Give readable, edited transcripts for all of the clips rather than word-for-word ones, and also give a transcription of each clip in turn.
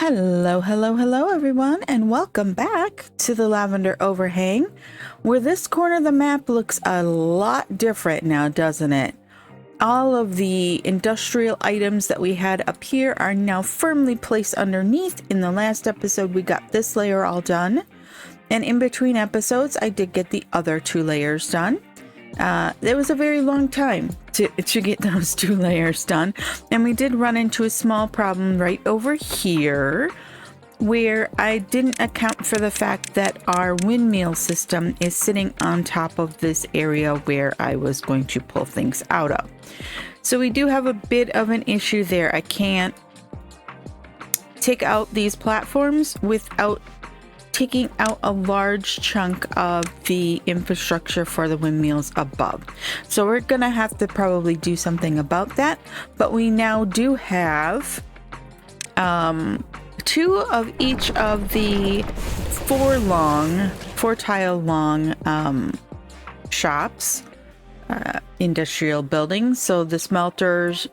Hello, hello, hello everyone, and welcome back to the Lavender Overhang, where this corner of the map looks a lot different now, doesn't it? All of the industrial items that we had up here are now firmly placed underneath. In the last episode, we got this layer all done, and in between episodes, I did get the other two layers done. It was a very long time to get those two layers done, and we did run into a small problem right over here where I didn't account for the fact that our windmill system is sitting on top of this area where I was going to pull things out of. So we do have a bit of an issue there. I can't take out these platforms without taking out a large chunk of the infrastructure for the windmills above. So we're gonna have to probably do something about that, but we now do have two of each of the four tile long shops, industrial buildings. So the smelters,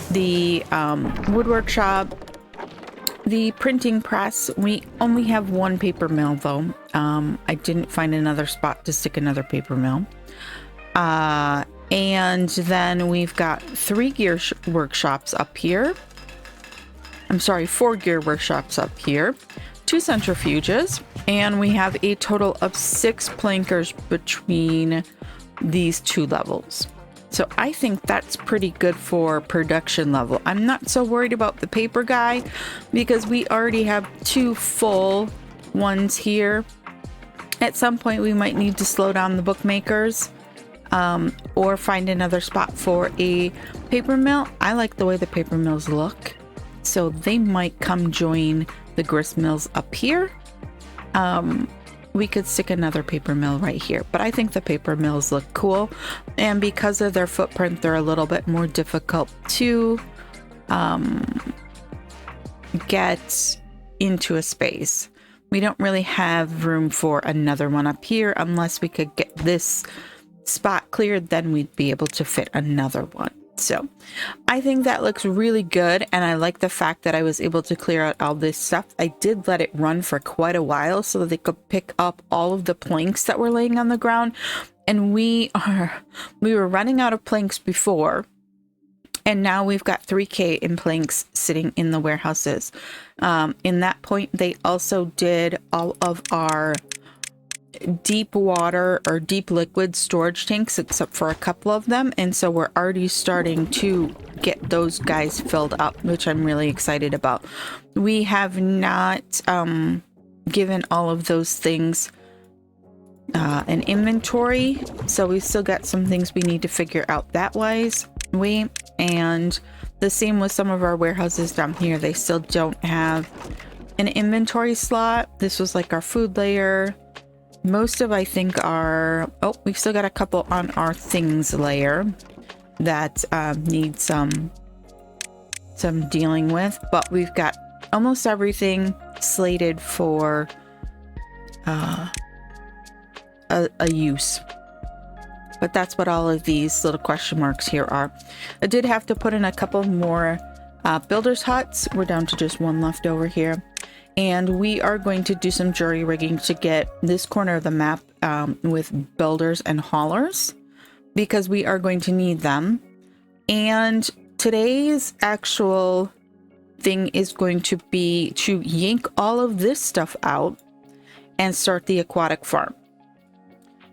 the woodwork shop, the printing press. We only have one paper mill though. I didn't find another spot to stick another paper mill. And then we've got four gear workshops up here, 2 centrifuges, and we have a total of 6 plankers between these two levels. So I think that's pretty good for production level. I'm not so worried about the paper guy because we already have 2 full ones here. At some point we might need to slow down the bookmakers or find another spot for a paper mill. I like the way the paper mills look, so they might come join the grist mills up here. We could stick another paper mill right here, but I think the paper mills look cool, and because of their footprint they're a little bit more difficult to get into a space. We don't really have room for another one up here. Unless we could get this spot cleared, then we'd be able to fit another one. So I think that looks really good, and I like the fact that I was able to clear out all this stuff. I did let it run for quite a while so that they could pick up all of the planks that were laying on the ground, and we were running out of planks before, and now we've got 3K in planks sitting in the warehouses. In that point, they also did all of our deep water or deep liquid storage tanks, except for a couple of them, and so we're already starting to get those guys filled up, which I'm really excited about. We have not given all of those things an inventory, so we've still got some things we need to figure out that wise. And the same with some of our warehouses down here. They still don't have an inventory slot. This was like our food layer. Most of, I think, are... Oh, we've still got a couple on our things layer that need some dealing with, but we've got almost everything slated for a use. But that's what all of these little question marks here are. I did have to put in a couple more builders huts. We're down to just one left over here. And we are going to do some jury rigging to get this corner of the map with builders and haulers, because we are going to need them. And today's actual thing is going to be to yank all of this stuff out and start the aquatic farm.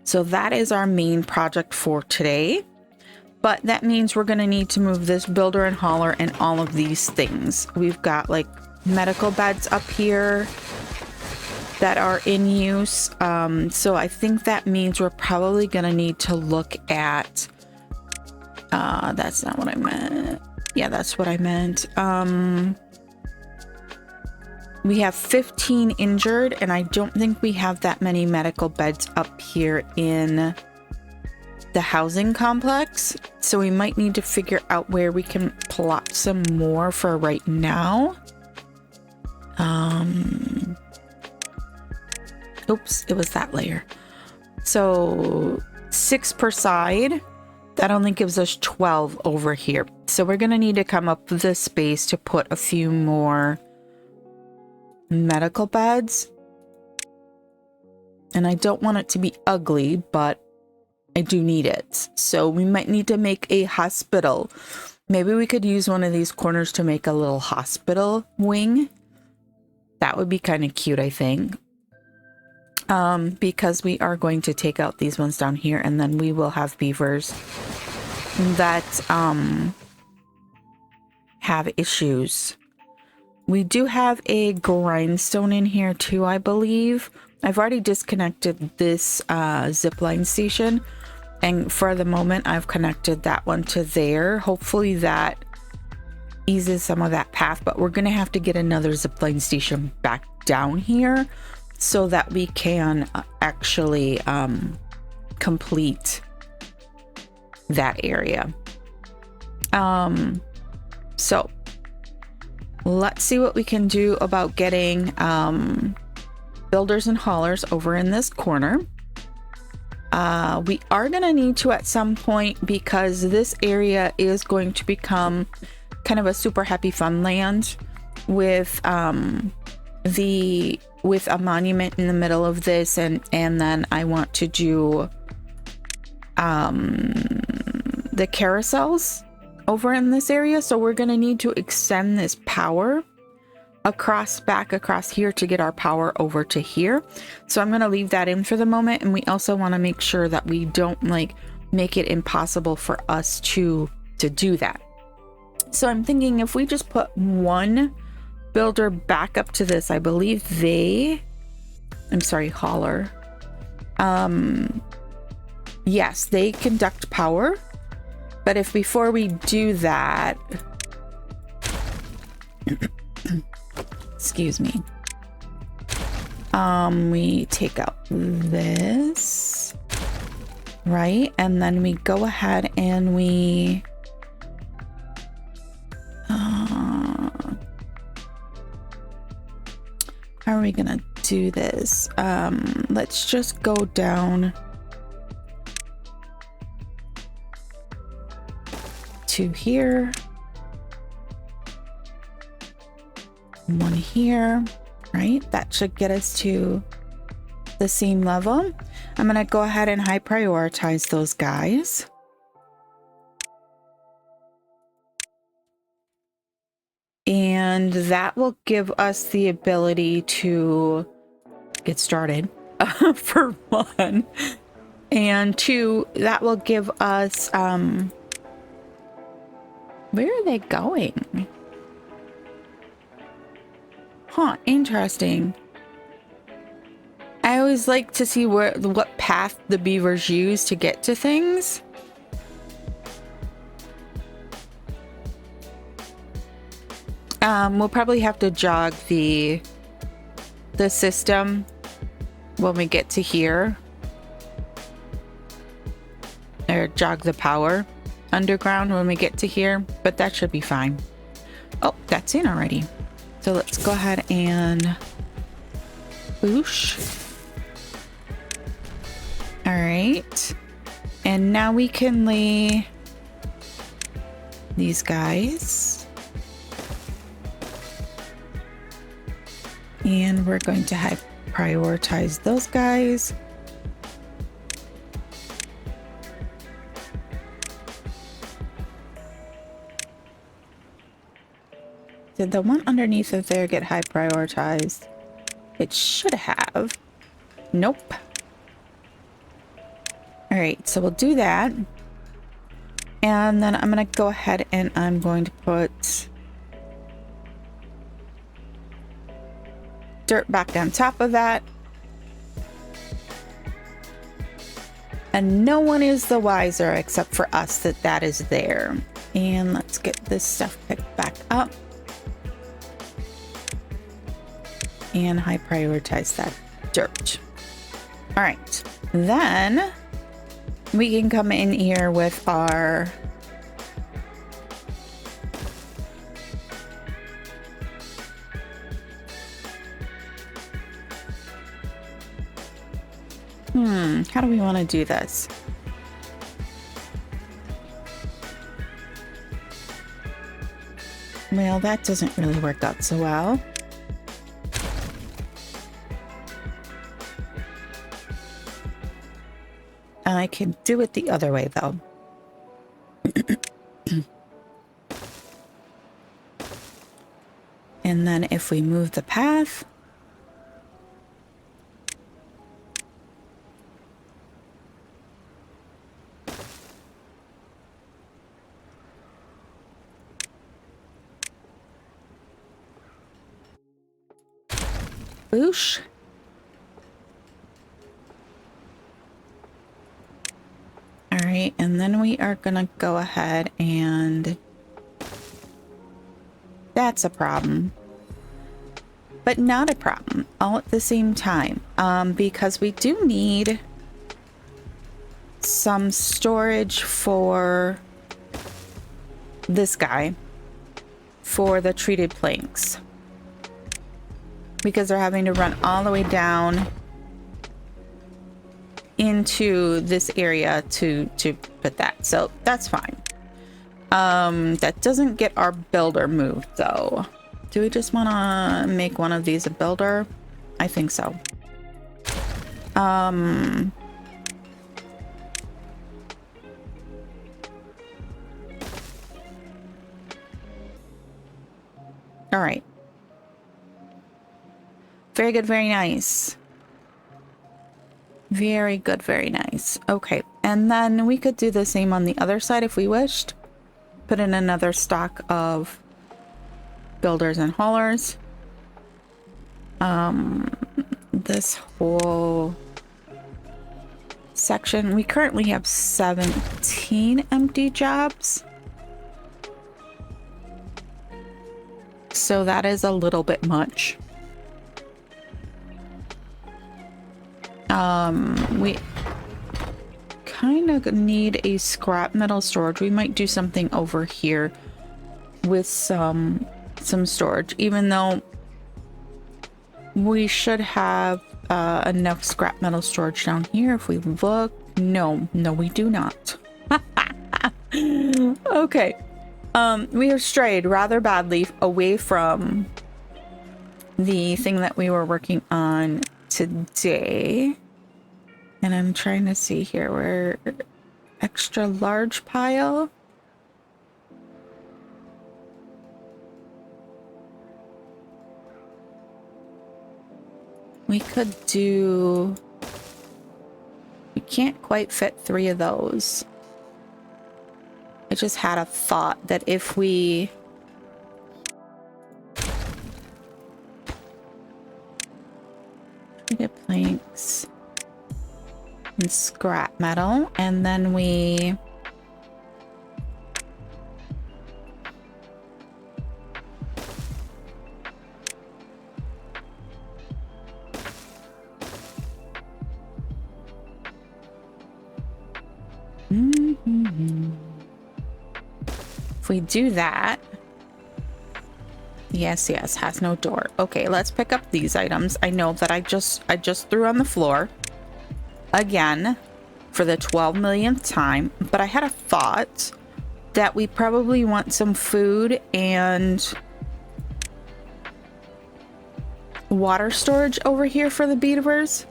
So that is our main project for today. But that means we're going to need to move this builder and hauler and all of these things. We've got like medical beds up here that are in use, so I think that means we're probably gonna need to look at that's not what I meant. Yeah, that's what I meant. We have 15 injured, and I don't think we have that many medical beds up here in the housing complex, so we might need to figure out where we can plot some more for right now. Oops, it was that layer. So 6 per side. That only gives us 12 over here. So we're going to need to come up with a space to put a few more medical beds. And I don't want it to be ugly, but I do need it. So we might need to make a hospital. Maybe we could use one of these corners to make a little hospital wing. That would be kind of cute, I think. Because we are going to take out these ones down here, and then we will have beavers that have issues. We do have a grindstone in here too, I believe. I've already disconnected this zipline station, and for the moment I've connected that one to there. Hopefully that eases some of that path, but we're gonna have to get another zipline station back down here so that we can actually complete that area. So let's see what we can do about getting builders and haulers over in this corner. We are going to need to at some point, because this area is going to become kind of a super happy fun land with with a monument in the middle of this, and then I want to do the carousels over in this area. So we're going to need to extend this power back across here to get our power over to here. So I'm going to leave that in for the moment, and we also want to make sure that we don't like make it impossible for us to do that. So I'm thinking if we just put one builder back up to this, I believe hauler. Yes, they conduct power. But if before we do that, excuse me, we take out this, right? And then we go ahead and we, how are we gonna do this? Let's just go down to here, one here, right? That should get us to the same level. I'm gonna go ahead and high prioritize those guys. And that will give us the ability to get started, for one. And two, that will give us, where are they going? Huh, interesting. I always like to see what path the beavers use to get to things. We'll probably have to jog the system when we get to here. Or jog the power underground when we get to here, but that should be fine. Oh, that's in already. So let's go ahead and boosh. All right. And now we can lay these guys. And we're going to high prioritize those guys. Did the one underneath of there get high prioritized? It should have. Nope. All right, so we'll do that. And then I'm going to go ahead and I'm going to put dirt back on top of that. And no one is the wiser except for us that that is there. And let's get this stuff picked back up. And high prioritize that dirt. All right, then we can come in here with our how do we want to do this? Well, that doesn't really work out so well. I can do it the other way though. And then if we move the path, boosh. All right, and then we are gonna go ahead and that's a problem, but not a problem all at the same time, because we do need some storage for this guy for the treated planks, because they're having to run all the way down into this area to put that. So that's fine. That doesn't get our builder moved though. Do we just want to make one of these a builder? I think so. All right. Very good, very nice. Very good, very nice. Okay, and then we could do the same on the other side if we wished. Put in another stock of builders and haulers. This whole section, we currently have 17 empty jobs. So that is a little bit much. We kind of need a scrap metal storage. We might do something over here with some storage, even though we should have enough scrap metal storage down here if we look. No, we do not. Okay. We have strayed rather badly away from the thing that we were working on today. And I'm trying to see here where extra large pile. We could do, we can't quite fit 3 of those. I just had a thought that if we get planks and scrap metal, and then we if we do that, yes, has no door. Okay, let's pick up these items. I know that I just threw on the floor again for the 12 millionth time, but I had a thought that we probably want some food and water storage over here for the beavers.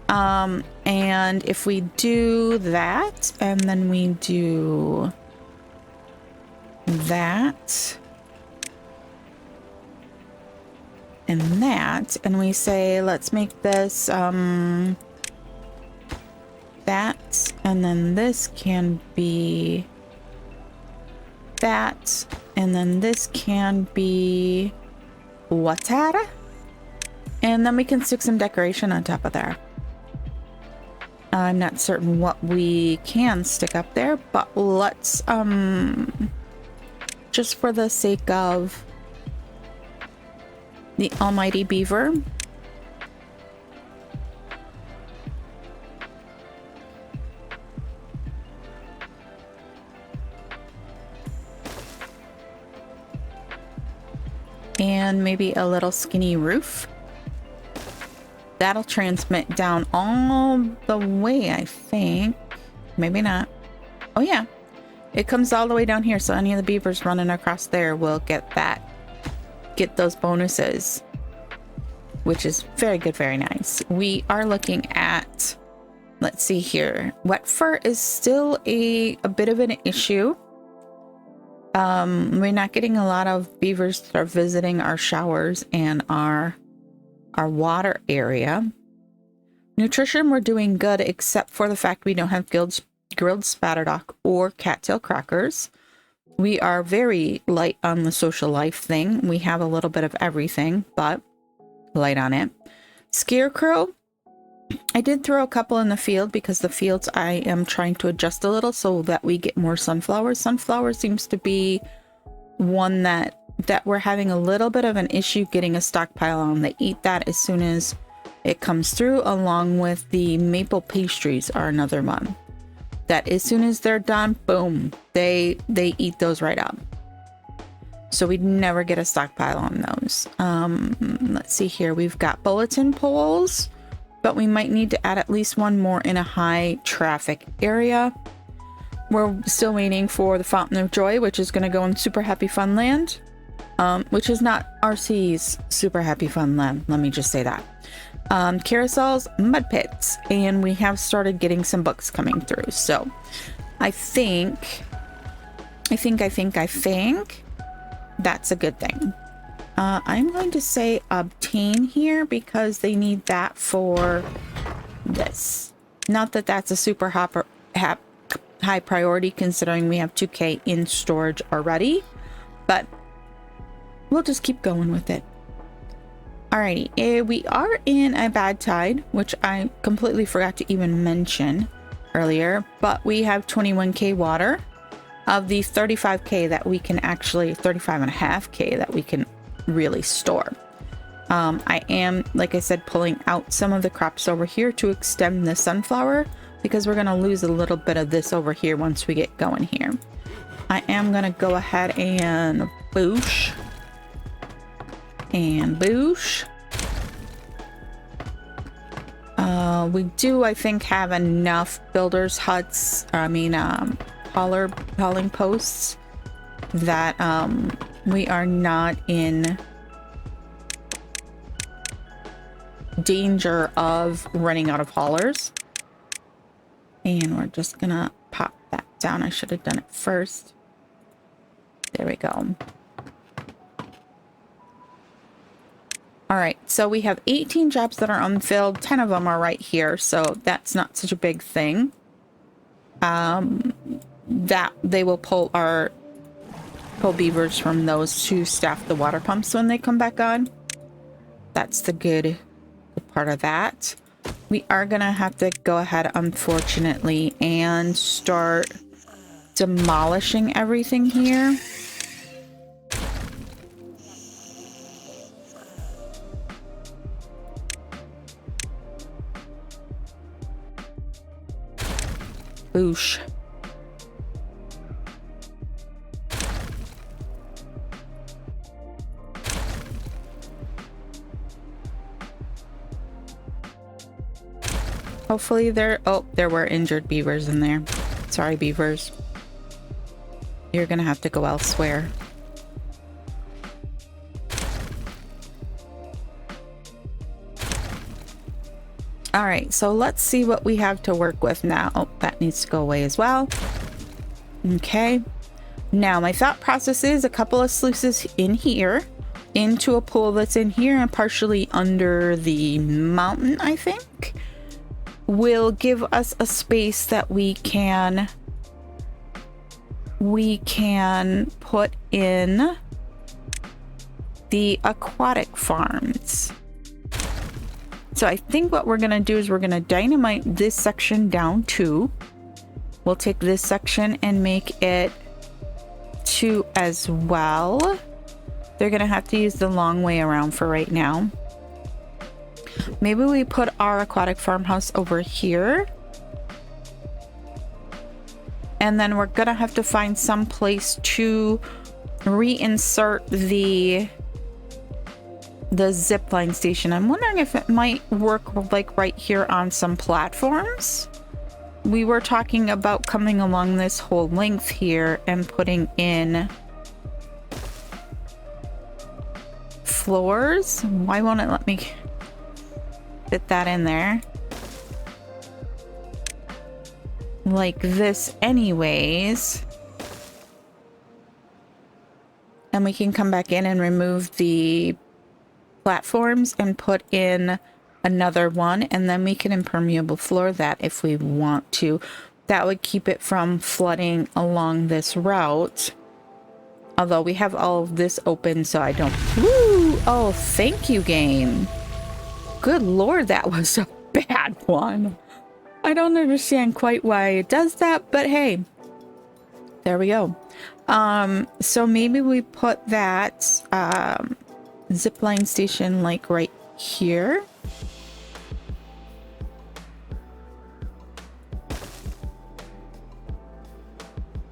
And if we do that, and then we do that and that, and we say, let's make this, that, and then this can be that, and then this can be water, and then we can stick some decoration on top of there. I'm not certain what we can stick up there, but let's just for the sake of the almighty beaver, and maybe a little skinny roof. That'll transmit down all the way, I think. Maybe not. Oh yeah, it comes all the way down here, so any of the beavers running across there will get those bonuses, which is very good, very nice. We are looking at Let's see here. Wet fur is still a bit of an issue. We're not getting a lot of beavers that are visiting our showers and our water area. Nutrition, we're doing good, except for the fact we don't have grilled spatterdock or cattail crackers. We are very light on the social life thing. We have a little bit of everything, but light on it. Scarecrow, I did throw a couple in the field because the fields I am trying to adjust a little so that we get more sunflowers. Sunflower seems to be one that we're having a little bit of an issue getting a stockpile on. They eat that as soon as it comes through, along with the maple pastries are another one. That as soon as they're done, boom, they eat those right up. So we'd never get a stockpile on those. Let's see here. We've got bulletin poles, but we might need to add at least one more in a high traffic area. We're still waiting for the Fountain of Joy, which is going to go in Super Happy Fun Land, which is not RC's Super Happy Fun Land. Let me just say that. Carousels, mud pits, and we have started getting some books coming through. So I think that's a good thing. I'm going to say obtain here because they need that for this. Not that that's a super high priority considering we have 2K in storage already, but we'll just keep going with it. Alrighty, we are in a bad tide, which I completely forgot to even mention earlier, but we have 21K water of the 35K that we can actually, 35.5K that we can really store. I am, like I said, pulling out some of the crops over here to extend the sunflower because we're going to lose a little bit of this over here once we get going here. I am going to go ahead and boosh. And boosh. We do, I think, have enough builders huts, hauling posts that we are not in danger of running out of haulers. And we're just gonna pop that down. I should have done it first. There we go. All right, so we have 18 jobs that are unfilled. 10 of them are right here, so that's not such a big thing. That they will pull beavers from those to staff the water pumps when they come back on. That's the good part of that. We are gonna have to go ahead, unfortunately, and start demolishing everything here. Boosh. Hopefully there were injured beavers in there. Sorry, beavers. You're gonna have to go elsewhere. All right, so let's see what we have to work with now. Oh, that needs to go away as well. Okay. Now, my thought process is a couple of sluices in here into a pool that's in here and partially under the mountain, I think, will give us a space that we can put in the aquatic farms. So I think what we're going to do is we're going to dynamite this section down too. We'll take this section and make it 2 as well. They're going to have to use the long way around for right now. Maybe we put our aquatic farmhouse over here. And then we're going to have to find some place to reinsert the zipline station. I'm wondering if it might work like right here on some platforms. We were talking about coming along this whole length here and putting in floors. Why won't it let me fit that in there? like this anyways. And we can come back in and remove the platforms and put in another one, and then we can impermeable floor that if we want to. That would keep it from flooding along this route. Although we have all of this open, so I don't... Woo! Oh, thank you, game. Good lord, that was a bad one. I don't understand quite why it does that, but hey. There we go. So maybe we put that zipline station like right here.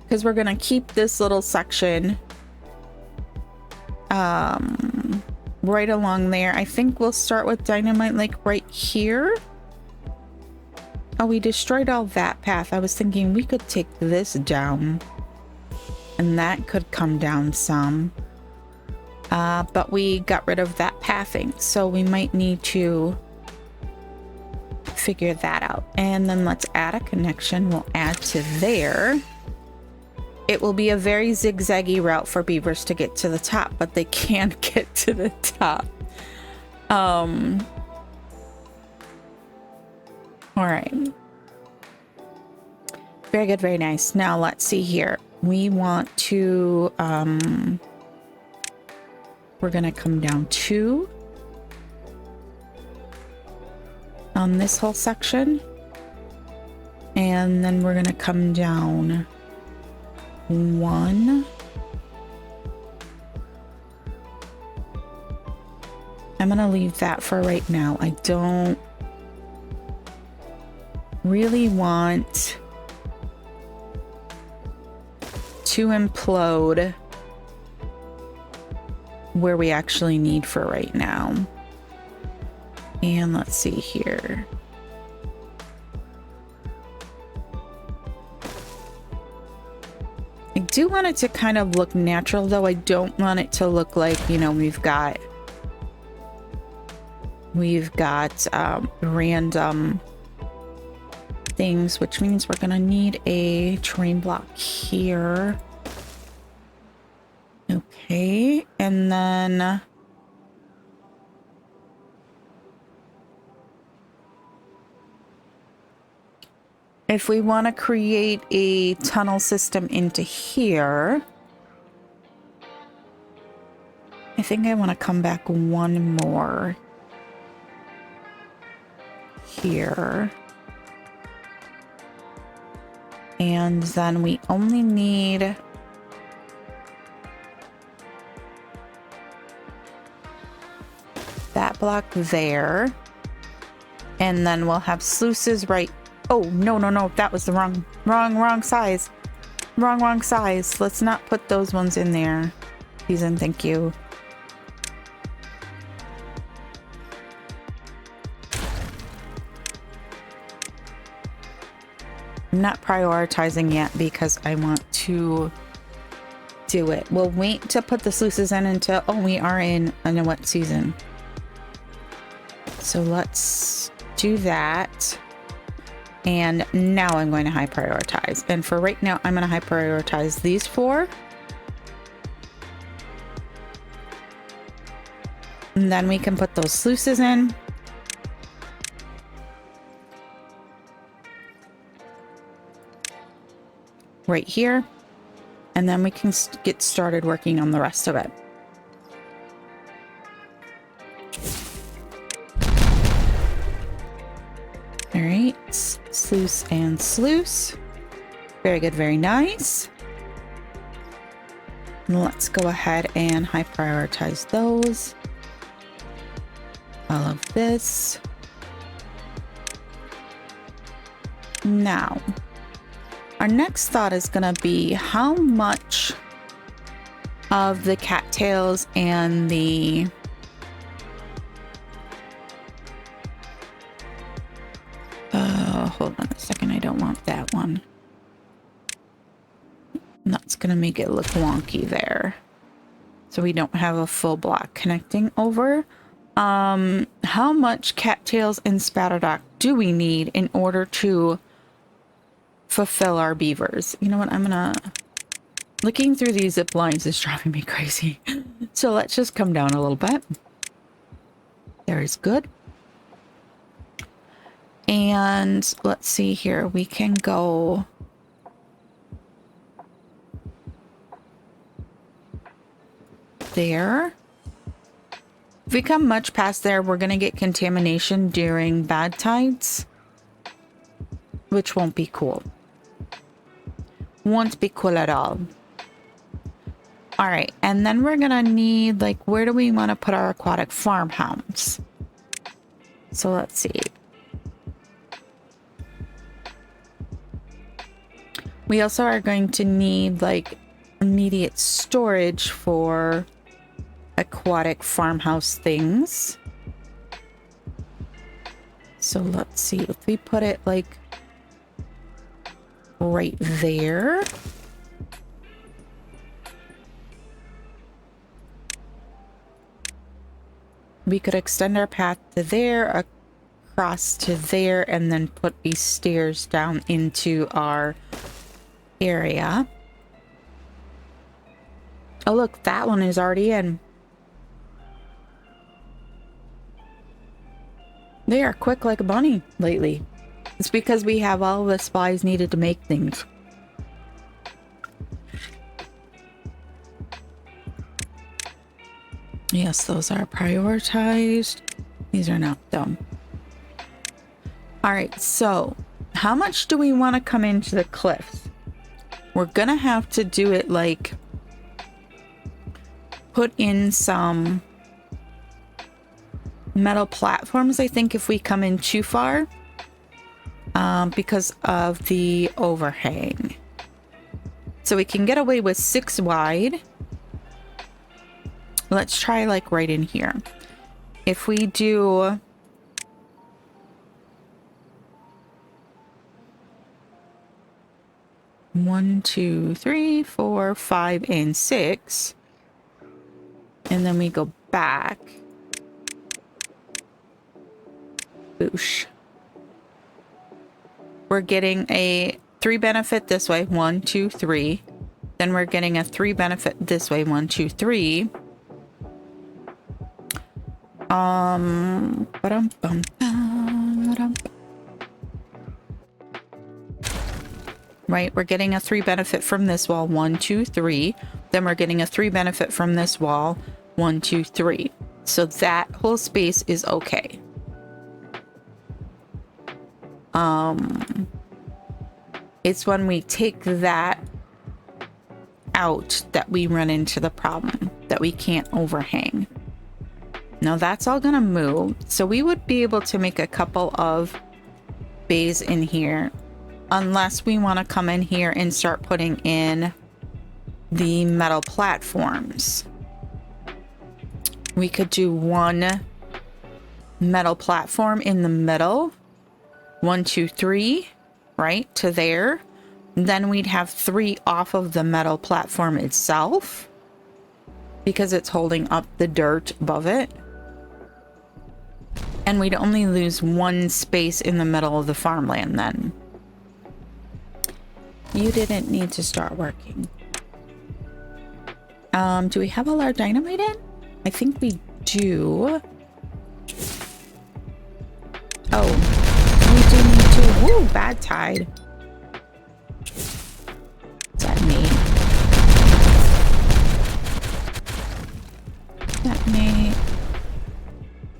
Because we're going to keep this little section right along there. I think we'll start with dynamite like right here. Oh, we destroyed all that path. I was thinking we could take this down and that could come down some. But we got rid of that pathing, so we might need to figure that out. And then let's add a connection. We'll add to there. It will be a very zigzaggy route for beavers to get to the top, but they can't get to the top. All right. Very good, very nice. Now let's see here. We want to, we're gonna come down 2 on this whole section. And then we're gonna come down 1. I'm gonna leave that for right now. I don't really want to implode where we actually need for right now. And let's see here. I do want it to kind of look natural, though. I don't want it to look like, you know, we've got random things, which means we're gonna need a terrain block here. Okay, and then if we want to create a tunnel system into here, I think I want to come back one more here. And then we only need that block there. And then we'll have sluices right. Oh, no. That was the wrong size. Wrong size. Let's not put those ones in there. Please and thank you. I'm not prioritizing yet because I want to do it. We'll wait to put the sluices in until, oh, we are in a wet season. So let's do that. And now I'm going to high prioritize. And for right now, I'm going to high prioritize these 4. And then we can put those sluices in. Right here. And then we can get started working on the rest of it. All right, sluice and sluice. Very good, very nice. Let's go ahead and high prioritize those. All of this. Now, our next thought is going to be how much of the cattails and the hold on a second, I don't want that one. That's going to make it look wonky there. So we don't have a full block connecting over. How much cattails and spatterdock do we need in order to fulfill our beavers. You know what? Looking through these zip lines is driving me crazy. So let's just come down a little bit. There is good. And let's see here. We can go there. If we come much past there, we're going to get contamination during bad tides, which won't be cool. Won't be cool at all. All right, and then we're going to need, like, where do we want to put our aquatic farmhouse? So let's see. We also are going to need, like, immediate storage for aquatic farmhouse things. So let's see if we put it like right there. We could extend our path to there, across to there, and then put these stairs down into our area. Oh look, that one is already in. They are quick like a bunny lately. It's because we have all the supplies needed to make things. Yes, those are prioritized. These are not done. All right, so how much do we want to come into the cliffs? We're gonna have to do it like put in some metal platforms, I think, if we come in too far, because of the overhang. So we can get away with 6 wide. Let's try like right in here. If we do 1, 2, 3, 4, 5, and 6, and then we go back. Boosh. We're getting a 3 benefit this way, 1, 2, 3. Then we're getting a 3 benefit this way, 1, 2, 3. Right, we're getting a 3 benefit from this wall, 1, 2, 3. Then we're getting a 3 benefit from this wall, 1, 2, 3. So that whole space is okay. It's when we take that out that we run into the problem that we can't overhang. Now that's all gonna move, so we would be able to make a couple of bays in here, unless we want to come in here and start putting in the metal platforms. We could do 1 metal platform in the middle, 1, 2, 3, right to there. Then we'd have 3 off of the metal platform itself, because it's holding up the dirt above it. And we'd only lose 1 space in the middle of the farmland then. You didn't need to start working. Do we have all our dynamite in? I think we do. Oh, we do need to. Woo, bad tide. Is that me? Is that me?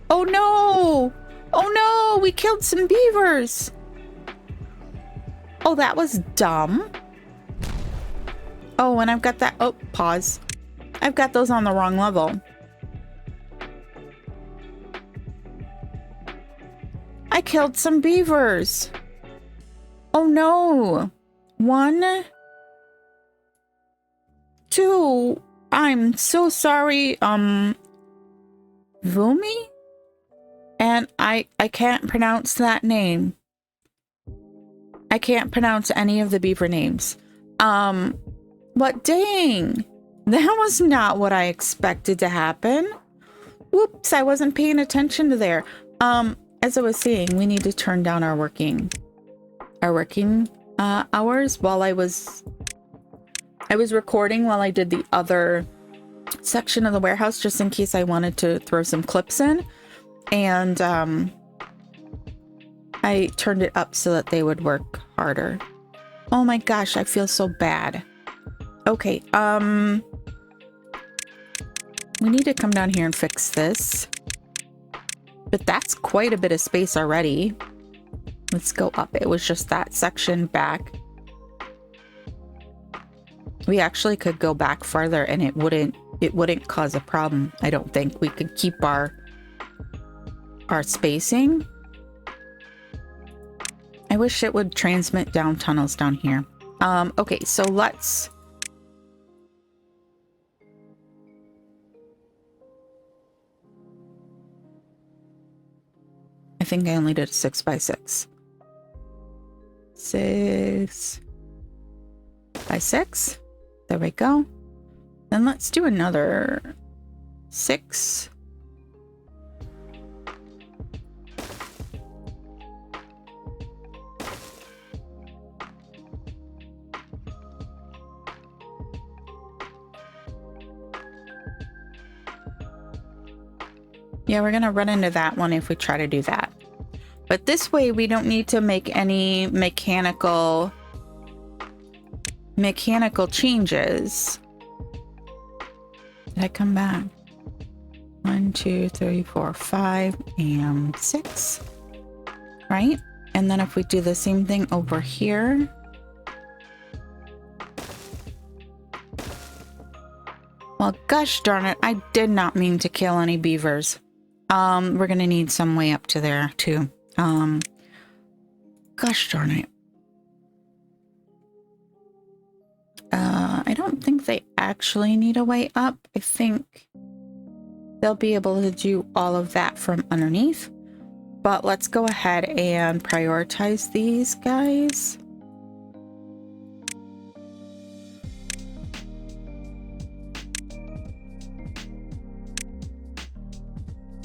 Oh no! Oh no! We killed some beavers! Oh, that was dumb. Oh, and I've got that. Oh, pause. I've got those on the wrong level. I killed some beavers. Oh no. 1, 2. I'm so sorry. Vumi? And I can't pronounce that name. I can't pronounce any of the beaver names. But dang, that was not what I expected to happen. Whoops, I wasn't paying attention to there. As I was saying, we need to turn down our working Hours while I was recording while I did the other section of the warehouse, just in case I wanted to throw some clips in. And I turned it up so that they would work harder. Oh my gosh, I feel so bad. Okay, we need to come down here and fix this. But that's quite a bit of space already. Let's go up. It was just that section back. We actually could go back farther and it wouldn't cause a problem. I don't think. We could keep our spacing. I wish it would transmit down tunnels down here. Okay, so let's... I think I only did a 6x6. 6x6. There we go. Then let's do another 6. Yeah, we're gonna run into that one if we try to do that. But this way we don't need to make any mechanical changes. Did I come back? 1, 2, 3, 4, 5, and 6. Right? And then if we do the same thing over here. Well, gosh darn it, I did not mean to kill any beavers. We're gonna need some way up to there too. Gosh darn it. I don't think they actually need a way up. I think they'll be able to do all of that from underneath. But let's go ahead and prioritize these guys.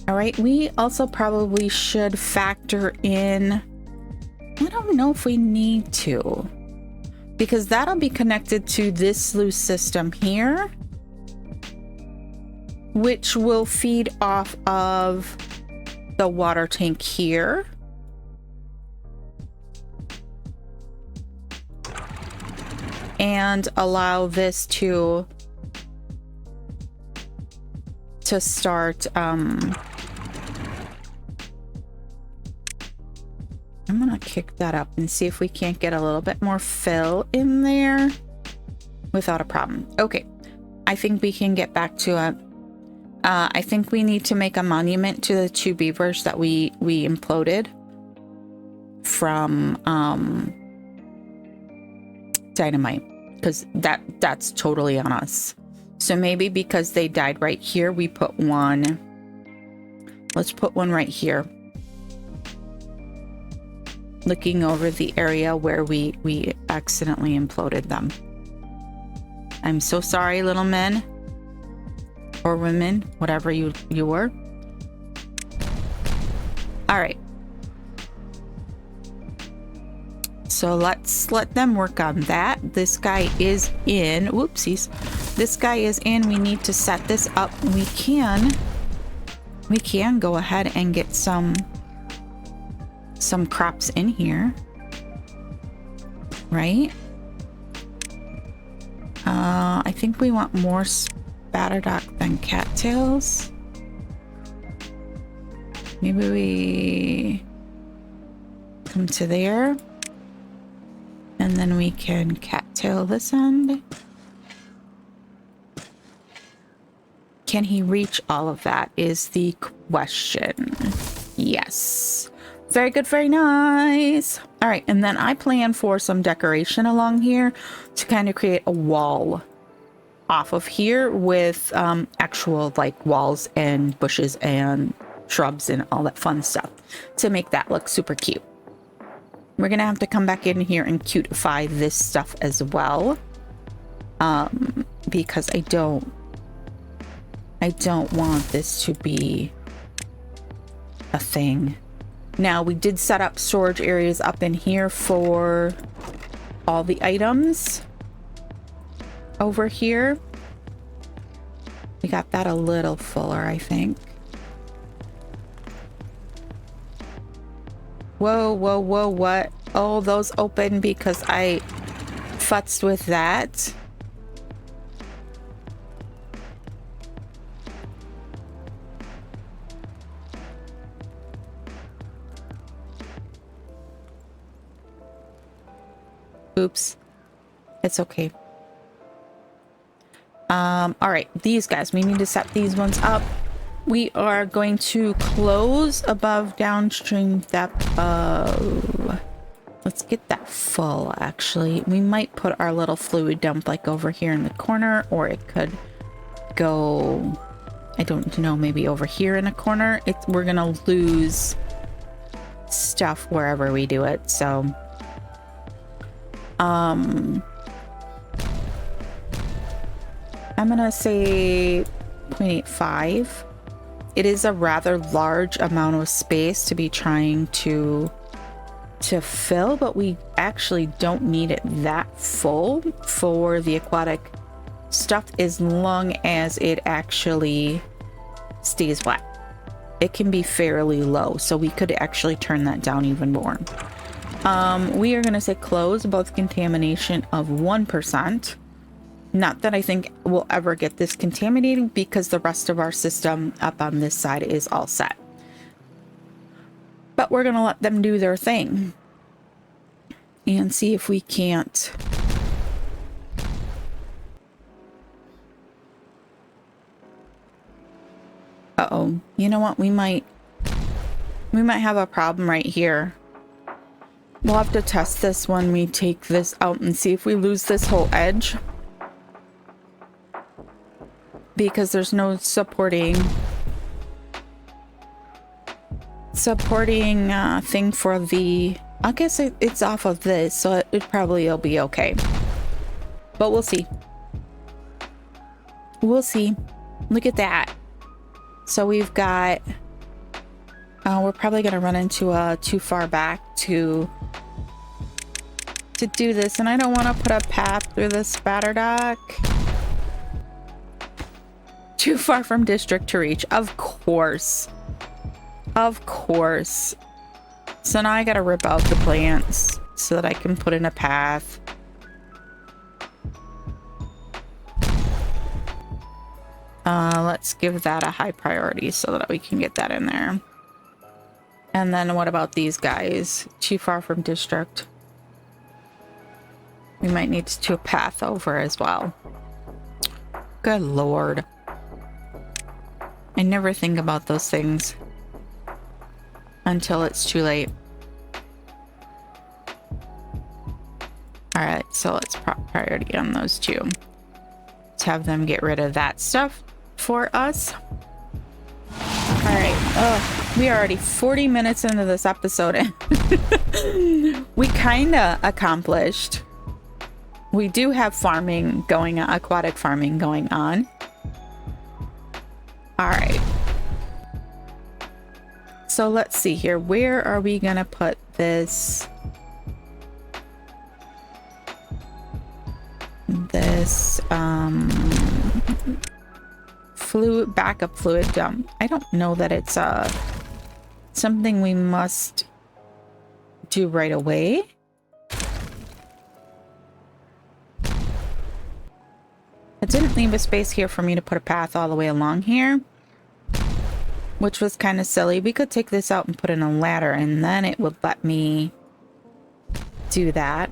All right, we also probably should factor in, I don't know if we need to, because that'll be connected to this sluice system here, which will feed off of the water tank here. And allow this to start, I'm gonna kick that up and see if we can't get a little bit more fill in there without a problem. Okay, I think we can get back to it. I think we need to make a monument to the 2 beavers that we imploded from dynamite, because that's totally on us. So maybe because they died right here, we put one. Let's put one right here, looking over the area where we accidentally imploded them. I'm so sorry, little men or women, whatever you were. All right. So let's let them work on that. This guy is in. Whoopsies. This guy is in. We need to set this up. We can go ahead and get some crops in here, right? I think we want more spatterdock than cattails. Maybe we come to there, and then we can cattail this end. Can he reach all of that is the question. Yes. Very good, very nice. All right, and then I plan for some decoration along here to kind of create a wall off of here with actual like walls and bushes and shrubs and all that fun stuff to make that look super cute. We're gonna have to come back in here and cutify this stuff as well, because I don't want this to be a thing. Now, we did set up storage areas up in here for all the items over here. We got that a little fuller, I think. Whoa, whoa, whoa, what? Oh, those open because I futzed with that. Oops. It's okay. All right, these guys, we need to set these ones up. We are going to close above downstream depth of... Let's get that full, actually. We might put our little fluid dump like over here in the corner, or it could go, I don't know, maybe over here in a corner. We're gonna lose stuff wherever we do it, so... I'm gonna say 0.85. It is a rather large amount of space to be trying to fill, but we actually don't need it that full for the aquatic stuff as long as it actually stays wet. It can be fairly low, so we could actually turn that down even more. We are going to say close above contamination of 1%. Not that I think we'll ever get this contaminated because the rest of our system up on this side is all set. But we're going to let them do their thing and see if we can't. Uh-oh. You know what? We might have a problem right here. We'll have to test this when we take this out and see if we lose this whole edge. Because there's no supporting thing for the... I guess it's off of this, so it probably will be okay. But we'll see. We'll see. Look at that. So we've got... we're probably going to run into too far back to do this, and I don't want to put a path through this spatter dock. Too far from district to reach. Of course. Of course. So now I gotta rip out the plants so that I can put in a path. Let's give that a high priority so that we can get that in there. And then what about these guys? Too far from district. We might need to do a path over as well. Good lord. I never think about those things until it's too late. Alright, so let's put priority on those two. Let's have them get rid of that stuff for us. Alright, we are already 40 minutes into this episode. We kinda accomplished. We do have farming going on, aquatic farming going on. All right. So let's see here. Where are we gonna put this? This fluid backup fluid dump. I don't know that it's something we must do right away. It didn't leave a space here for me to put a path all the way along here, which was kind of silly. We could take this out and put in a ladder, and then it would let me do that.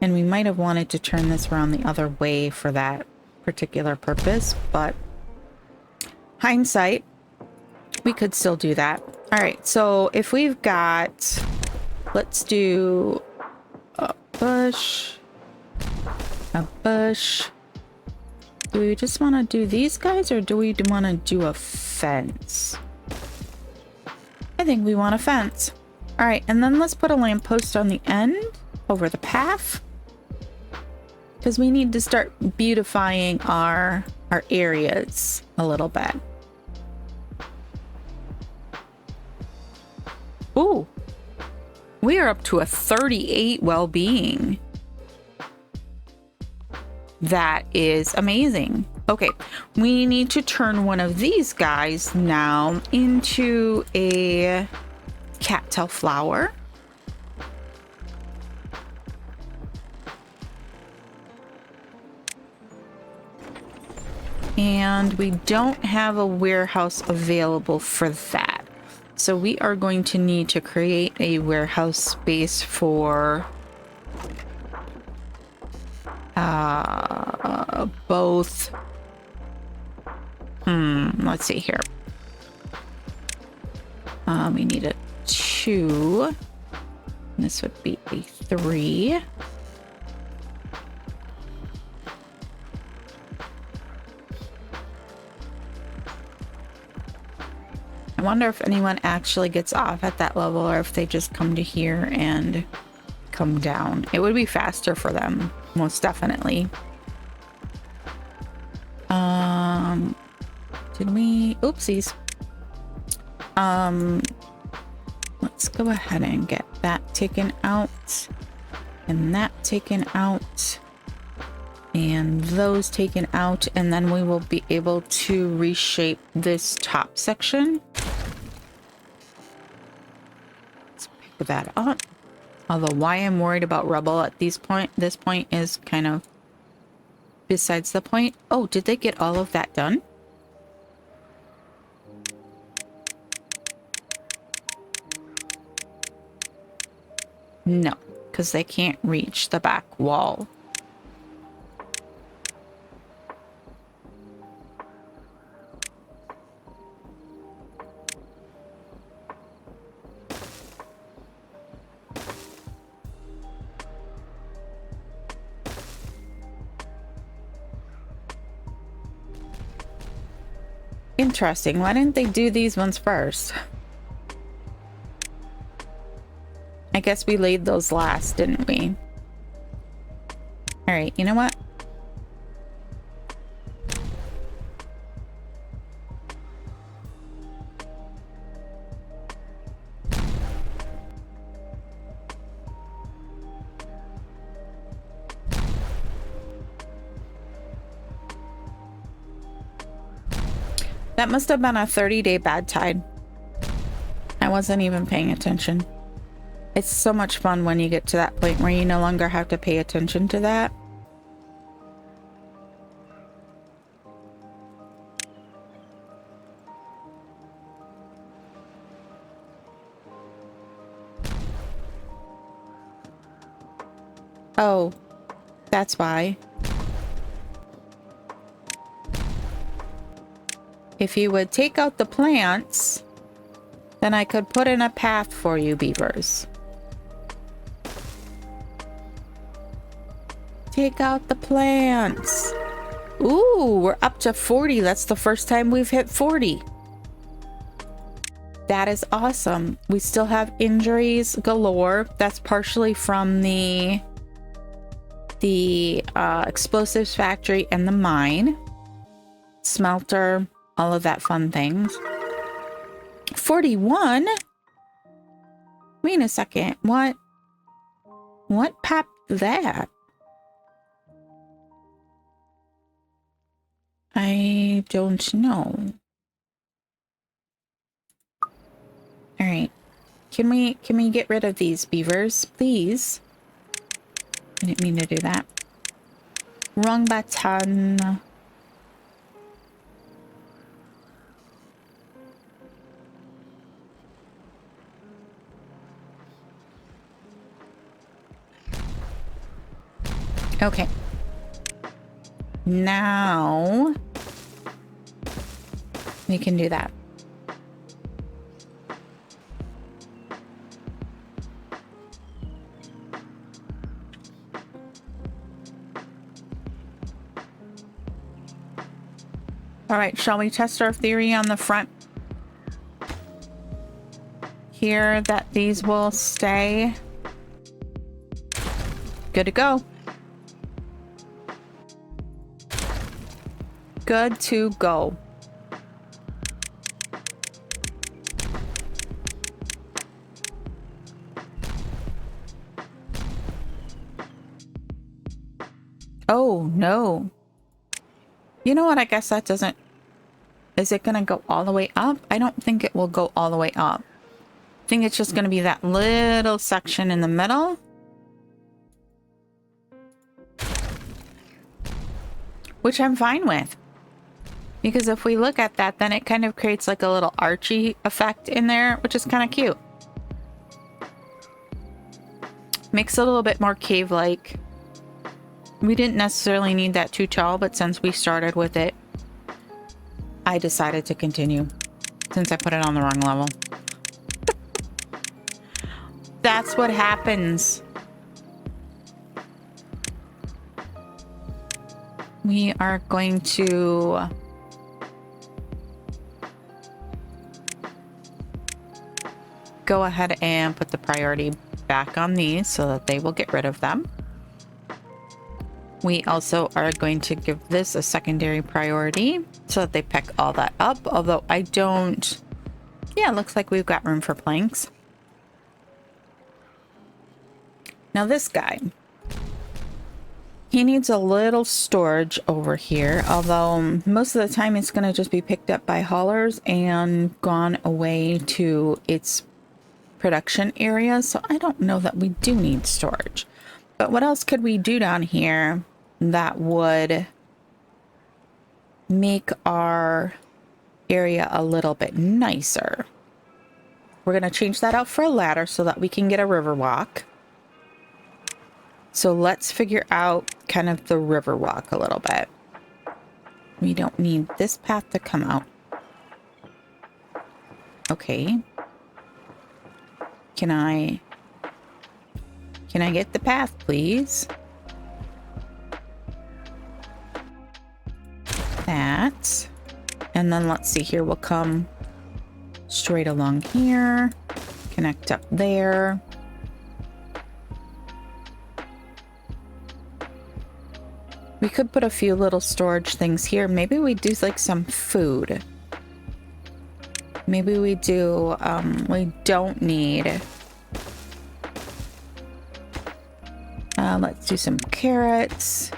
And we might have wanted to turn this around the other way for that particular purpose, but hindsight, we could still do that. All right, so if we've got, let's do a bush, Do we just want to do these guys, or do we want to do a fence? I think we want a fence. All right, and then let's put a lamppost on the end over the path, because we need to start beautifying our areas a little bit. Ooh, we are up to a 38 well-being. That is amazing. Okay, we need to turn one of these guys now into a cattail flower. And we don't have a warehouse available for that. So we are going to need to create a warehouse space for both. Let's see here. We need a 2. This would be a 3. I wonder if anyone actually gets off at that level or if they just come to here and come down. It would be faster for them, most definitely. Did we? Oopsies. Let's go ahead and get that taken out and that taken out and those taken out, and then we will be able to reshape this top section. Let's pick that up. Although why I'm worried about rubble at this point is kind of besides the point. Oh, did they get all of that done? No, because they can't reach the back wall. Interesting. Why didn't they do these ones first? I guess we laid those last, didn't we? All right, you know what? That must have been a 30-day bad tide. I wasn't even paying attention. It's so much fun when you get to that point where you no longer have to pay attention to that. Oh, that's why. If you would take out the plants, then I could put in a path for you, beavers. Take out the plants. Ooh, we're up to 40. That's the first time we've hit 40. That is awesome. We still have injuries galore. That's partially from the explosives factory and the mine. Smelter, all of that fun things. 41? Wait a second. What popped that? I don't know. All right. Can we get rid of these beavers, please? I didn't mean to do that. Wrong button. Okay. Now we can do that. All right, shall we test our theory on the front here that these will stay? Good to go. Good to go. Oh, no. You know what? I guess that doesn't... Is it going to go all the way up? I don't think it will go all the way up. I think it's just going to be that little section in the middle. Which I'm fine with. Because if we look at that, then it kind of creates like a little archy effect in there, which is kind of cute. Makes it a little bit more cave-like. We didn't necessarily need that too tall, but since we started with it, I decided to continue. Since I put it on the wrong level. That's what happens. We are going to... go ahead and put the priority back on these so that they will get rid of them. We also are going to give this a secondary priority so that they pick all that up, although I don't... Yeah, it looks like we've got room for planks. Now this guy, he needs a little storage over here, although most of the time it's going to just be picked up by haulers and gone away to its production area, so I don't know that we do need storage. But what else could we do down here that would make our area a little bit nicer? We're going to change that out for a ladder so that we can get a river walk. So let's figure out kind of the river walk a little bit. We don't need this path to come out. Okay. Can I get the path, please? That. And then let's see here. We'll come straight along here. Connect up there. We could put a few little storage things here. Maybe we do like some food. Maybe we do, we don't need... let's do some carrots,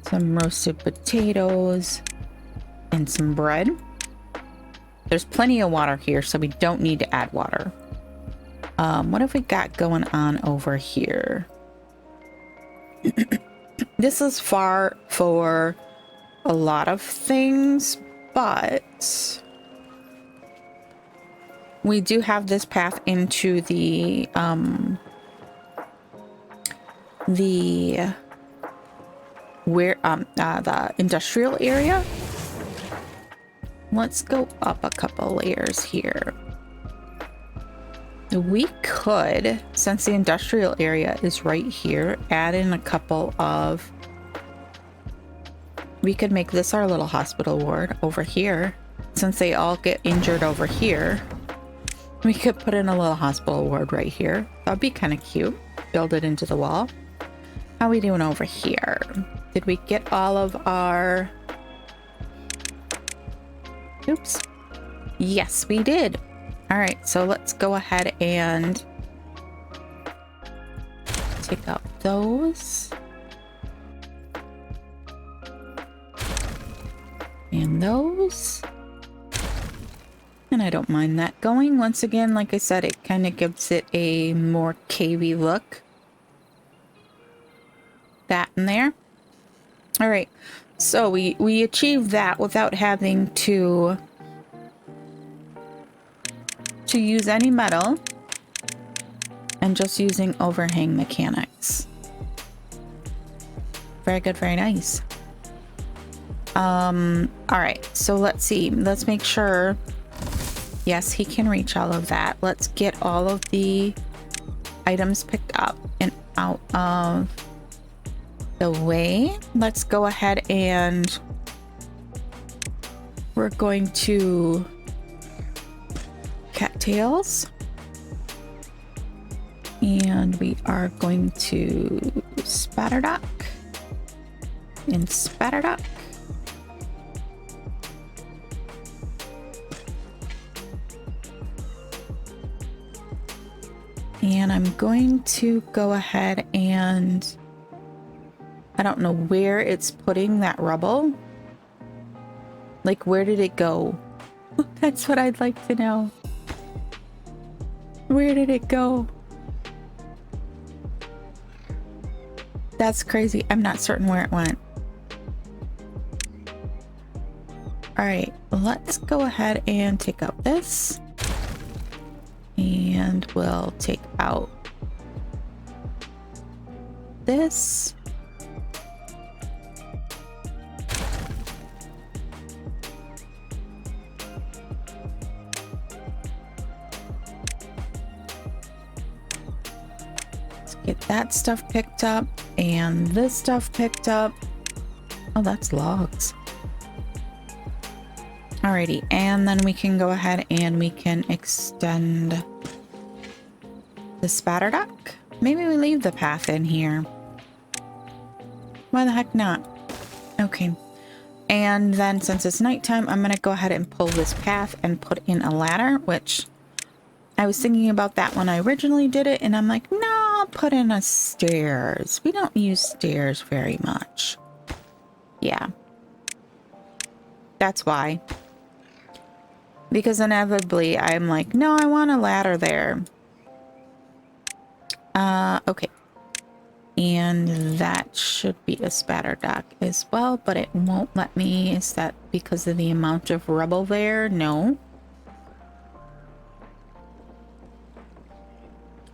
some roasted potatoes, and some bread. There's plenty of water here, so we don't need to add water. What have we got going on over here? This is far for a lot of things, but... we do have this path into the industrial area. Let's go up a couple layers here. We could, since the industrial area is right here, add in a couple of... we could make this our little hospital ward over here. Since they all get injured over here, we could put in a little hospital ward right here. That'd be kind of cute. Build it into the wall. How are we doing over here? Did we get all of our... oops. Yes, we did. All right, so let's go ahead and take out those. And those. And I don't mind that going. Once again, like I said, it kind of gives it a more cavey look. That in there. All right, so we achieved that without having to use any metal and just using overhang mechanics. Very good, very nice. All right, so let's see. Let's make sure. Yes, he can reach all of that. Let's get all of the items picked up and out of the way. Let's go ahead and we're going to cattails. And we are going to spatterduck and spatterduck. And I'm going to go ahead and I don't know where it's putting that rubble. Like, where did it go? That's what I'd like to know. Where did it go? That's crazy. I'm not certain where it went. All right, let's go ahead and take out this. And we'll take out this. Let's get that stuff picked up and this stuff picked up. Oh, that's logs. Alrighty, and then we can go ahead and we can extend the spatter duck. Maybe we leave the path in here. Why the heck not? Okay. And then since it's nighttime, I'm gonna go ahead and pull this path and put in a ladder, which I was thinking about that when I originally did it, and I'm like, no, I'll put in a stairs. We don't use stairs very much. Yeah. That's why. Because inevitably I'm like, no, I want a ladder there. Okay. And that should be a spatter dock as well, but it won't let me. Is that because of the amount of rubble there? No.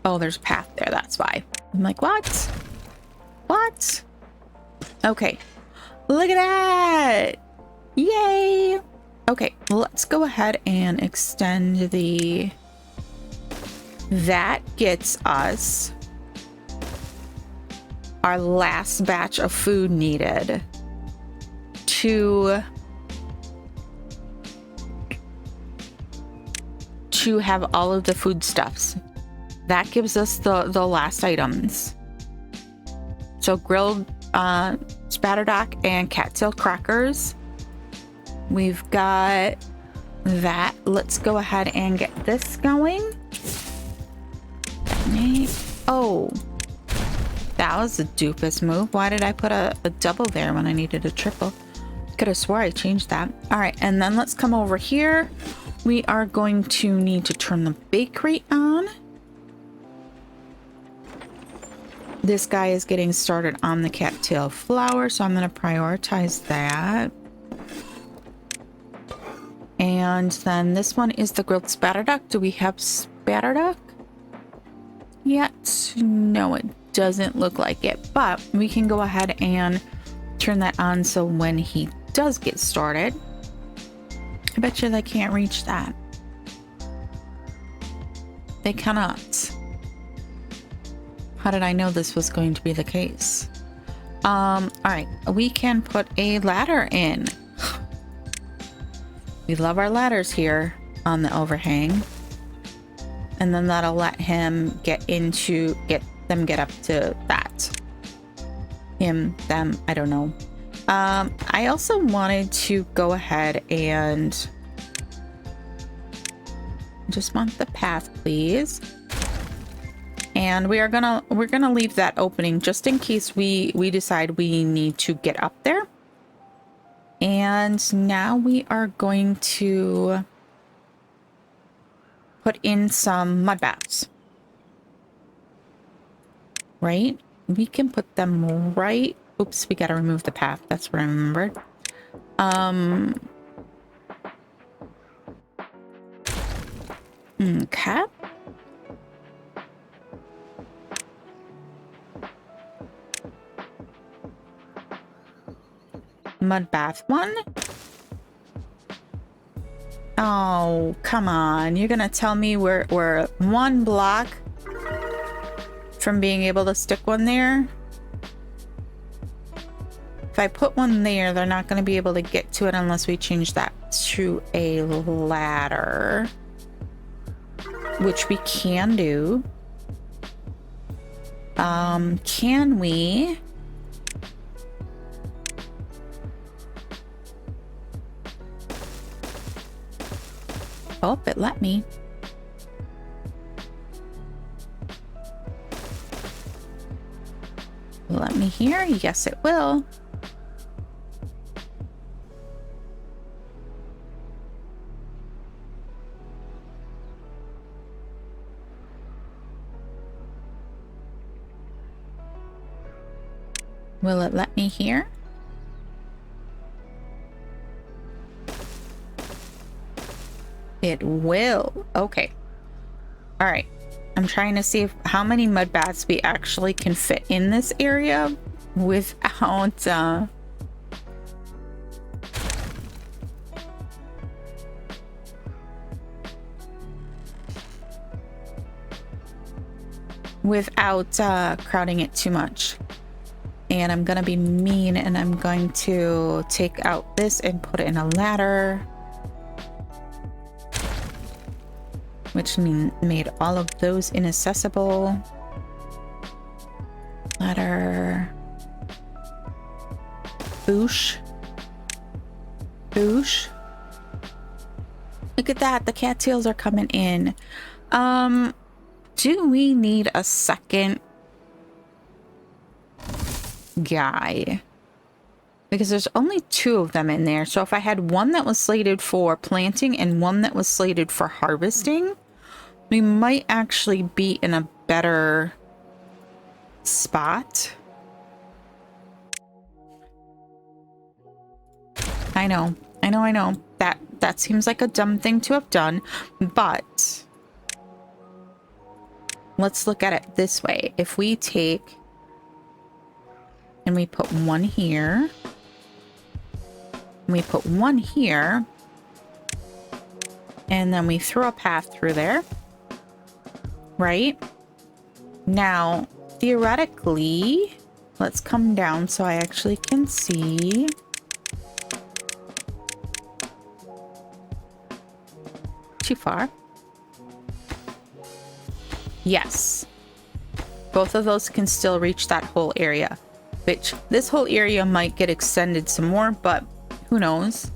Oh, there's a path there, that's why. I'm like, what? What? Okay. Look at that! Yay! Okay, let's go ahead and extend the... That gets us our last batch of food needed to have all of the foodstuffs. That gives us the last items. So grilled spatterdock and cattail crackers. We've got that. Let's go ahead and get this going. Oh, that was a doofus move. Why did I put a double there when I needed a triple? Could have swore I changed that. All right, and then let's come over here. We are going to need to turn the bakery on. This guy is getting started on the cattail flour, so I'm going to prioritize that. And then this one is the grilled spatterduck. Do we have spatterduck yet? No, it doesn't look like it, but we can go ahead and turn that on so when he does get started, I bet you they can't reach that. They cannot. How did I know this was going to be the case? All right, we can put a ladder in. We love our ladders here on the overhang. And then that'll let him get up to that. Him, them, I don't know. I also wanted to go ahead and just want the path, please. And we're gonna leave that opening just in case we decide we need to get up there. And now we are going to put in some mud baths. Right? We can put them right. Oops, we gotta remove the path. That's what I remembered. Okay. Mud bath one. Oh, come on. You're gonna tell me we're one block from being able to stick one there? If I put one there, they're not gonna be able to get to it unless we change that to a ladder. Which we can do. Can we? Oh, it let me. Let me hear. Yes, it will. Will it let me hear? It will. Okay. All right. I'm trying to see how many mud baths we actually can fit in this area without crowding it too much. And I'm gonna be mean and I'm going to take out this and put it in a ladder, which made all of those inaccessible. Ladder. Boosh. Boosh. Look at that. The cattails are coming in. Do we need a second guy? Because there's only 2 of them in there. So if I had one that was slated for planting and one that was slated for harvesting, we might actually be in a better spot. I know. That seems like a dumb thing to have done, but let's look at it this way. If we take and we put one here, and we put one here, and then we throw a path through there, right? Now, theoretically, let's come down so I actually can see. Too far. Yes. Both of those can still reach that whole area, which this whole area might get extended some more, but who knows?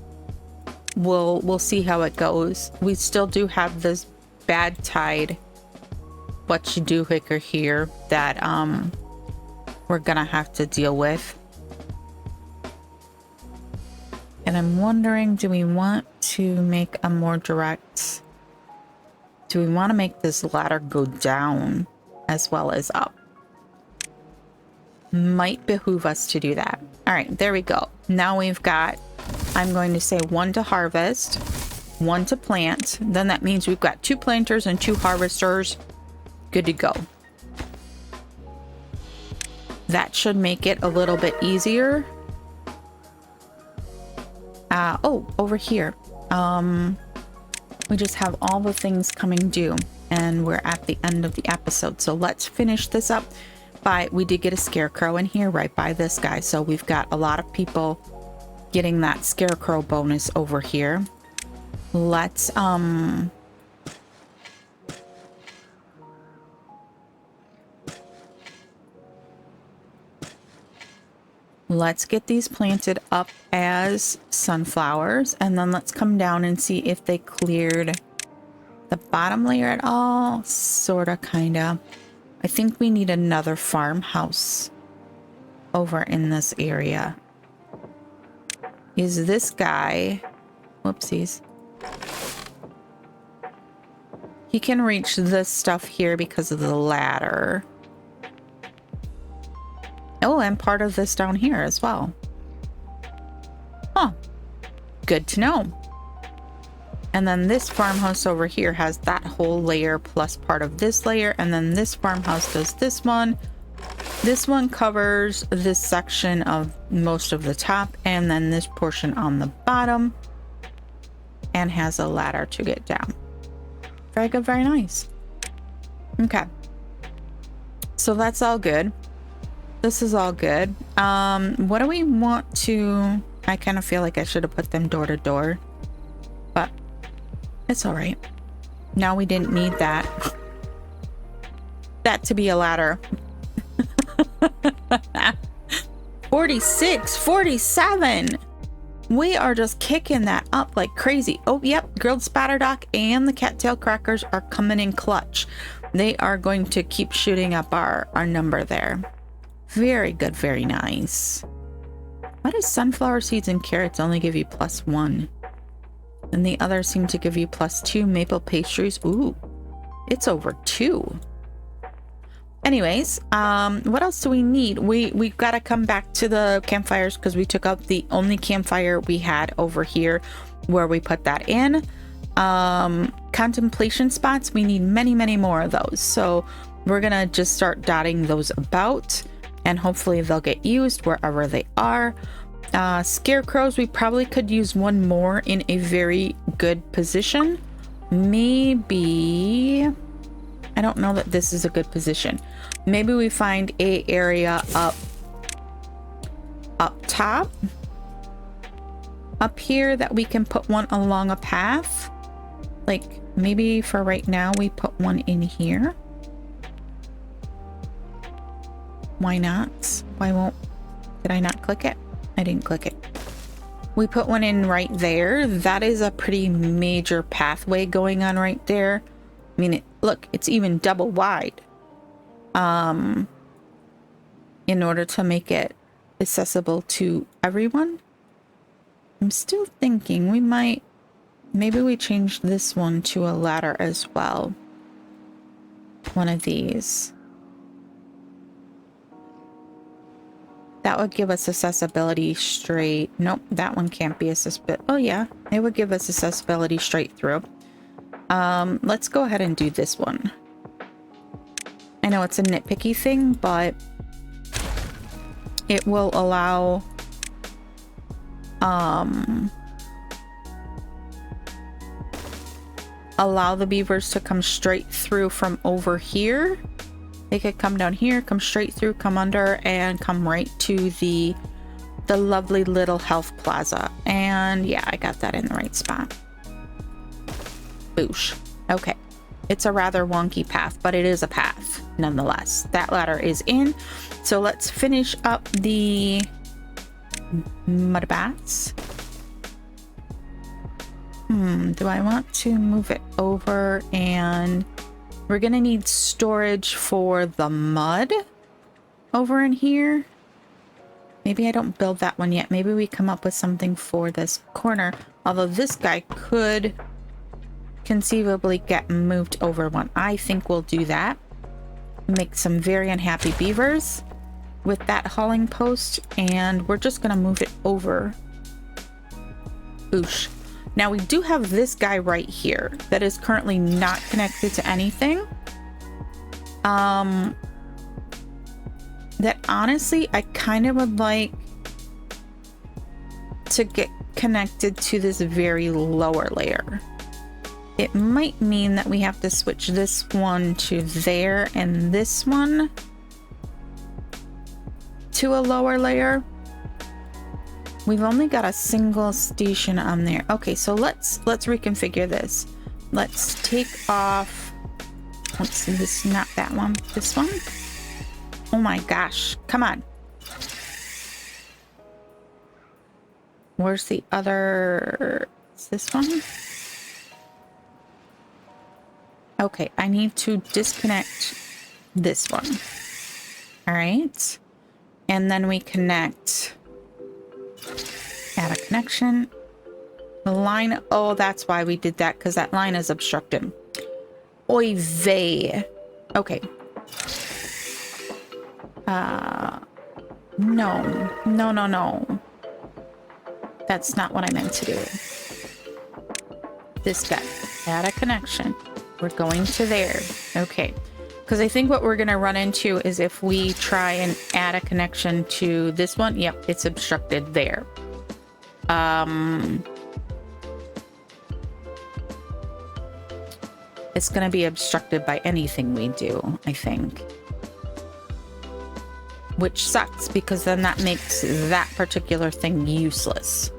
We'll see how it goes. We still do have this bad tide what you do hicker here that we're gonna have to deal with. And I'm wondering, do we want to make a more direct, do we want to make this ladder go down as well as up? Might behoove us to do that. All right, there we go. Now we've got, I'm going to say 1 to harvest, 1 to plant. Then that means we've got 2 planters and 2 harvesters. Good to go. That should make it a little bit easier. Oh, over here. We just have all the things coming due and we're at the end of the episode. So let's finish this up by, we did get a scarecrow in here right by this guy. So we've got a lot of people getting that scarecrow bonus over here. Let's get these planted up as sunflowers, and then let's come down and see if they cleared the bottom layer at all. Sorta, kinda. I think we need another farmhouse over in this area. Is this guy, whoopsies, he can reach this stuff here because of the ladder. Oh, and part of this down here as well. Huh. Good to know. And then this farmhouse over here has that whole layer plus part of this layer. And then this farmhouse does this one. This one covers this section of most of the top. And then this portion on the bottom. And has a ladder to get down. Very good, very nice. Okay. So that's all good. This is all good. What do we want to... I kind of feel like I should have put them door to door, but it's all right. Now we didn't need that. That to be a ladder. 46, 47. We are just kicking that up like crazy. Oh, yep. Grilled spatterdock and the cattail crackers are coming in clutch. They are going to keep shooting up our number there. Very good, very nice. Why does sunflower seeds and carrots only give you +1? And the others seem to give you +2. Maple pastries, ooh, it's over 2. Anyways, what else do we need? We've got to come back to the campfires because we took out the only campfire we had over here where we put that in. Contemplation spots, we need many more of those. So we're gonna just start dotting those about and hopefully they'll get used wherever they are. Scarecrows, we probably could use one more in a very good position. Maybe, I don't know that this is a good position. Maybe we find a area up top up here that we can put one along a path. Like maybe for right now we put one in here. Why not? Why won't, did I not click it? I didn't click it. We put one in right there. That is a pretty major pathway going on right there. I mean, look, it's even double wide. In order to make it accessible to everyone. I'm still thinking we might, maybe we change this one to a ladder as well. One of these. That would give us accessibility straight. Nope, that one can't be accessible. Oh yeah, it would give us accessibility straight through. Let's go ahead and do this one. I know it's a nitpicky thing, but it will allow the beavers to come straight through from over here. They could come down here, come straight through, come under, and come right to the lovely little health plaza. And yeah, I got that in the right spot. Boosh. Okay. It's a rather wonky path, but it is a path nonetheless. That ladder is in. So let's finish up the Mudbaths. Do I want to move it over? And we're gonna need storage for the mud over in here. Maybe I don't build that one yet. Maybe we come up with something for this corner. Although this guy could conceivably get moved over one. I think we'll do that. Make some very unhappy beavers with that hauling post. And we're just gonna move it over. Oosh. Now we do have this guy right here that is currently not connected to anything. That honestly, I kind of would like to get connected to this very lower layer. It might mean that we have to switch this one to there and this one to a lower layer. We've only got a single station on there. Okay, so let's reconfigure this. Let's take off, let's see, this, not that one, this one. Oh my gosh, come on. Where's the other, is this one? Okay, I need to disconnect this one. All right, and then we connect. Add a connection. The line, oh, that's why we did that, because that line is obstructed. Oy vey. Okay. No. That's not what I meant to do. This guy. Add a connection. We're going to there. Okay. Because I think what we're going to run into is if we try and add a connection to this one. Yep, it's obstructed there. It's going to be obstructed by anything we do, I think. Which sucks, because then that makes that particular thing useless.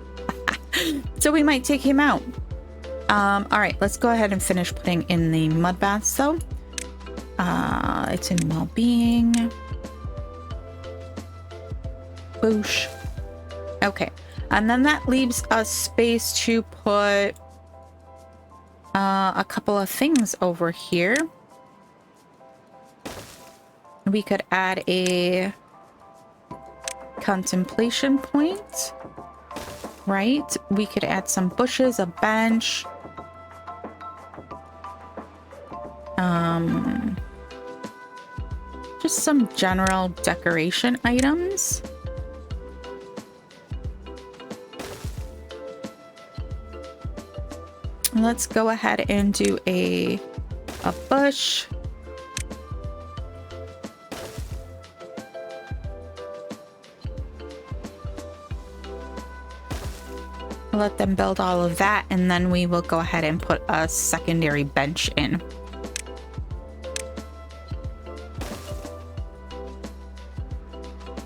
So we might take him out. All right, let's go ahead and finish putting in the mud baths, though. It's in well-being. Boosh. Okay, and then that leaves us space to put a couple of things over here. We could add a contemplation point, right? We could add some bushes, a bench. Just some general decoration items. Let's go ahead and do a bush. Let them build all of that, and then we will go ahead and put a secondary bench in.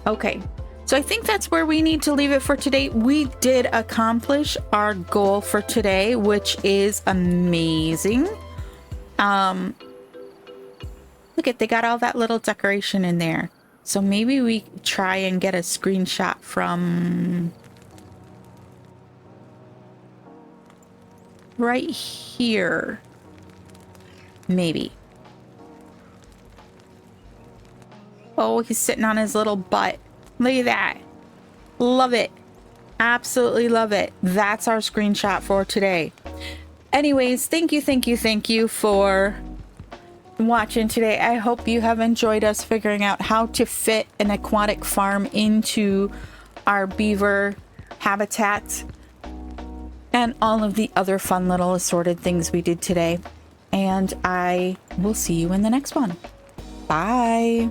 Okay, so I think that's where we need to leave it for today. We did accomplish our goal for today, which is amazing. Look at, they got all that little decoration in there. So maybe we try and get a screenshot from right here. Maybe. Oh, he's sitting on his little butt. Look at that. Love it. Absolutely love it. That's our screenshot for today. Anyways, thank you for watching today. I hope you have enjoyed us figuring out how to fit an aquatic farm into our beaver habitat and all of the other fun little assorted things we did today. And I will see you in the next one. Bye.